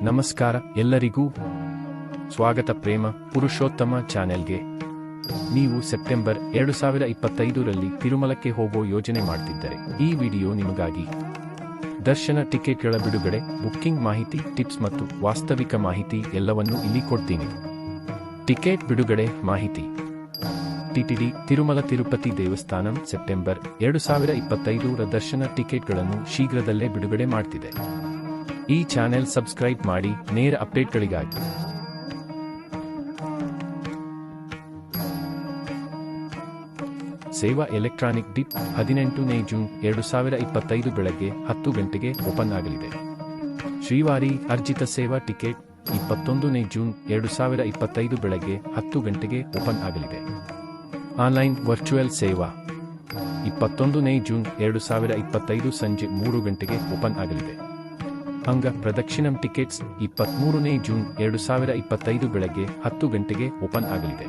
ನಮಸ್ಕಾರ ಎಲ್ಲರಿಗೂ ಸ್ವಾಗತ ಪ್ರೇಮ ಪುರುಷೋತ್ತಮ ಚಾನೆಲ್ಗೆ. ನೀವು ಸೆಪ್ಟೆಂಬರ್ 2025ರಲ್ಲಿ ತಿರುಮಲಕ್ಕೆ ಹೋಗೋ ಯೋಜನೆ ಮಾಡ್ತಿದ್ದರೆ ಈ ವಿಡಿಯೋ ನಿಮಗಾಗಿ. ದರ್ಶನ ಟಿಕೆಟ್ಗಳ ಬಿಡುಗಡೆ, ಬುಕ್ಕಿಂಗ್ ಮಾಹಿತಿ, ಟಿಪ್ಸ್ ಮತ್ತು ವಾಸ್ತವಿಕ ಮಾಹಿತಿ ಎಲ್ಲವನ್ನೂ ಇಲ್ಲಿ ಕೊಡ್ತೀನಿ. ಟಿಕೆಟ್ ಬಿಡುಗಡೆ ಮಾಹಿತಿ. ಟಿಟಿಡಿ ತಿರುಮಲ ತಿರುಪತಿ ದೇವಸ್ಥಾನಂ ಸೆಪ್ಟೆಂಬರ್ 2025ರ ದರ್ಶನ ಟಿಕೆಟ್ಗಳನ್ನು ಶೀಘ್ರದಲ್ಲೇ ಬಿಡುಗಡೆ ಮಾಡ್ತಿದೆ. ಈ ಚಾನೆಲ್ ಸಬ್ಸ್ಕ್ರೈಬ್ ಮಾಡಿ ನೇರ ಅಪ್ಡೇಟ್ಗಳಿಗಾಗಿ. ಸೇವಾ ಎಲೆಕ್ಟ್ರಾನಿಕ್ ಡಿಪ್ 18ನೇ ಜೂನ್ 2025 ಬೆಳಗ್ಗೆ 10 ಗಂಟೆಗೆ ಓಪನ್ ಆಗಲಿದೆ. ಶ್ರೀವಾರಿ ಅರ್ಜಿತ ಸೇವಾ ಟಿಕೆಟ್ 21ನೇ ಜೂನ್ 2025 ಬೆಳಗ್ಗೆ 10 ಗಂಟೆಗೆ ಓಪನ್ ಆಗಲಿದೆ. ಆನ್ಲೈನ್ ವರ್ಚುವಲ್ ಸೇವಾ 21ನೇ ಜೂನ್ 2025 ಸಂಜೆ 3 ಗಂಟೆಗೆ ಓಪನ್ ಆಗಲಿದೆ. ಅಂಗ ಪ್ರದಕ್ಷಿಣಂ ಟಿಕೆಟ್ಸ್ 23ನೇ ಜೂನ್ 2025 ಬೆಳಗ್ಗೆ 10 ಗಂಟೆಗೆ ಓಪನ್ ಆಗಲಿದೆ.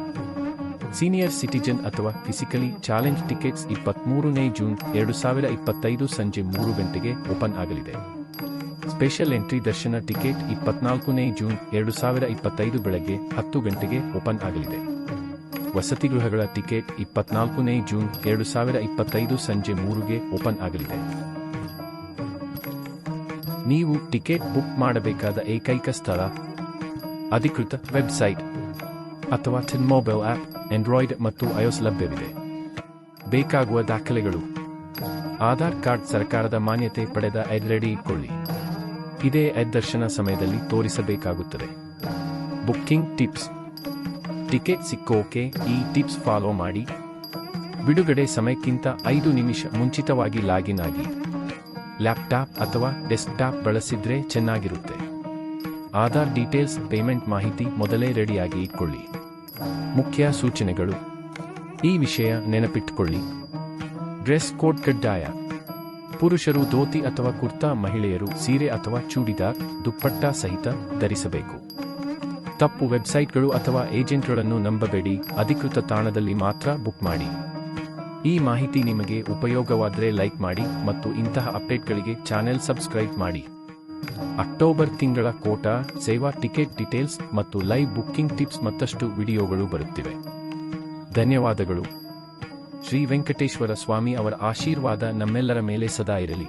ಸೀನಿಯರ್ ಸಿಟಿಜನ್ ಅಥವಾ ಫಿಸಿಕಲಿ ಚಾಲೆಂಜ್ ಟಿಕೆಟ್ಸ್ 23ನೇ ಜೂನ್ 2025 ಸಂಜೆ 3 ಗಂಟೆಗೆ ಓಪನ್ ಆಗಲಿದೆ. ಸ್ಪೆಷಲ್ ಎಂಟ್ರಿ ದರ್ಶನ ಟಿಕೆಟ್ 24ನೇ ಜೂನ್ 2025 ಬೆಳಗ್ಗೆ 10 ಗಂಟೆಗೆ ಓಪನ್ ಆಗಲಿದೆ. ವಸತಿ ಗೃಹಗಳ ಟಿಕೆಟ್ 24ನೇ ಜೂನ್ 2025 ಸಂಜೆ 3ಗೆ ಓಪನ್ ಆಗಲಿದೆ. ನೀವು ಟಿಕೆಟ್ ಬುಕ್ ಮಾಡಬೇಕಾದ ಏಕೈಕ ಸ್ಥಳ ಅಧಿಕೃತ ವೆಬ್ಸೈಟ್ ಅಥವಾ ಟಿನ್ ಮೊಬೈಲ್ ಆಪ್, ಆಂಡ್ರಾಯ್ಡ್ ಮತ್ತು ಐಒಎಸ್ ಲಭ್ಯವಿದೆ. ಬೇಕಾಗುವ ದಾಖಲೆಗಳು: ಆಧಾರ್ ಕಾರ್ಡ್, ಸರ್ಕಾರದ ಮಾನ್ಯತೆ ಪಡೆದ ಐಡಿ ರೆಡಿ ಇಟ್ಕೊಳ್ಳಿ. ಇದೇ ಐಡಿ ದರ್ಶನ ಸಮಯದಲ್ಲಿ ತೋರಿಸಬೇಕಾಗುತ್ತದೆ. ಬುಕ್ಕಿಂಗ್ ಟಿಪ್ಸ್: ಟಿಕೆಟ್ ಸಿಕ್ಕೋಕೆ ಈ ಟಿಪ್ಸ್ ಫಾಲೋ ಮಾಡಿ. ಬಿಡುಗಡೆ ಸಮಯಕ್ಕಿಂತ 5 ನಿಮಿಷ ಮುಂಚಿತವಾಗಿ ಲಾಗಿನ್ ಆಗಿ. ಲ್ಯಾಪ್ಟಾಪ್ ಅಥವಾ ಡೆಸ್ಕ್ಟಾಪ್ ಬಳಸಿದ್ರೆ ಚೆನ್ನಾಗಿರುತ್ತೆ. ಆಧಾರ್ ಡೀಟೇಲ್ಸ್, ಪೇಮೆಂಟ್ ಮಾಹಿತಿ ಮೊದಲೇ ರೆಡಿಯಾಗಿ ಇಟ್ಕೊಳ್ಳಿ. ಮುಖ್ಯ ಸೂಚನೆಗಳು: ಈ ವಿಷಯ ನೆನಪಿಟ್ಟುಕೊಳ್ಳಿ. ಡ್ರೆಸ್ ಕೋಡ್ ಕಡ್ಡಾಯ. ಪುರುಷರು ಧೋತಿ ಅಥವಾ ಕುರ್ತಾ, ಮಹಿಳೆಯರು ಸೀರೆ ಅಥವಾ ಚೂಡಿದಾರ್, ದುಪ್ಪಟ್ಟ ಸಹಿತ ಧರಿಸಬೇಕು. ತಪ್ಪು ವೆಬ್ಸೈಟ್ಗಳು ಅಥವಾ ಏಜೆಂಟ್ಗಳನ್ನು ನಂಬಬೇಡಿ. ಅಧಿಕೃತ ತಾಣದಲ್ಲಿ ಮಾತ್ರ ಬುಕ್ ಮಾಡಿ. ಈ ಮಾಹಿತಿ ನಿಮಗೆ ಉಪಯೋಗವಾದರೆ ಲೈಕ್ ಮಾಡಿ ಮತ್ತು ಇಂತಹ ಅಪ್ಡೇಟ್ಗಳಿಗೆ ಚಾನೆಲ್ ಸಬ್ಸ್ಕ್ರೈಬ್ ಮಾಡಿ. ಅಕ್ಟೋಬರ್ ತಿಂಗಳ ಕೋಟಾ, ಸೇವಾ ಟಿಕೆಟ್ ಡೀಟೇಲ್ಸ್ ಮತ್ತು ಲೈವ್ ಬುಕ್ಕಿಂಗ್ ಟಿಪ್ಸ್ ಮತ್ತಷ್ಟು ವಿಡಿಯೋಗಳು ಬರುತ್ತಿವೆ. ಧನ್ಯವಾದಗಳು. ಶ್ರೀ ವೆಂಕಟೇಶ್ವರ ಸ್ವಾಮಿ ಅವರ ಆಶೀರ್ವಾದ ನಮ್ಮೆಲ್ಲರ ಮೇಲೆ ಸದಾ ಇರಲಿ.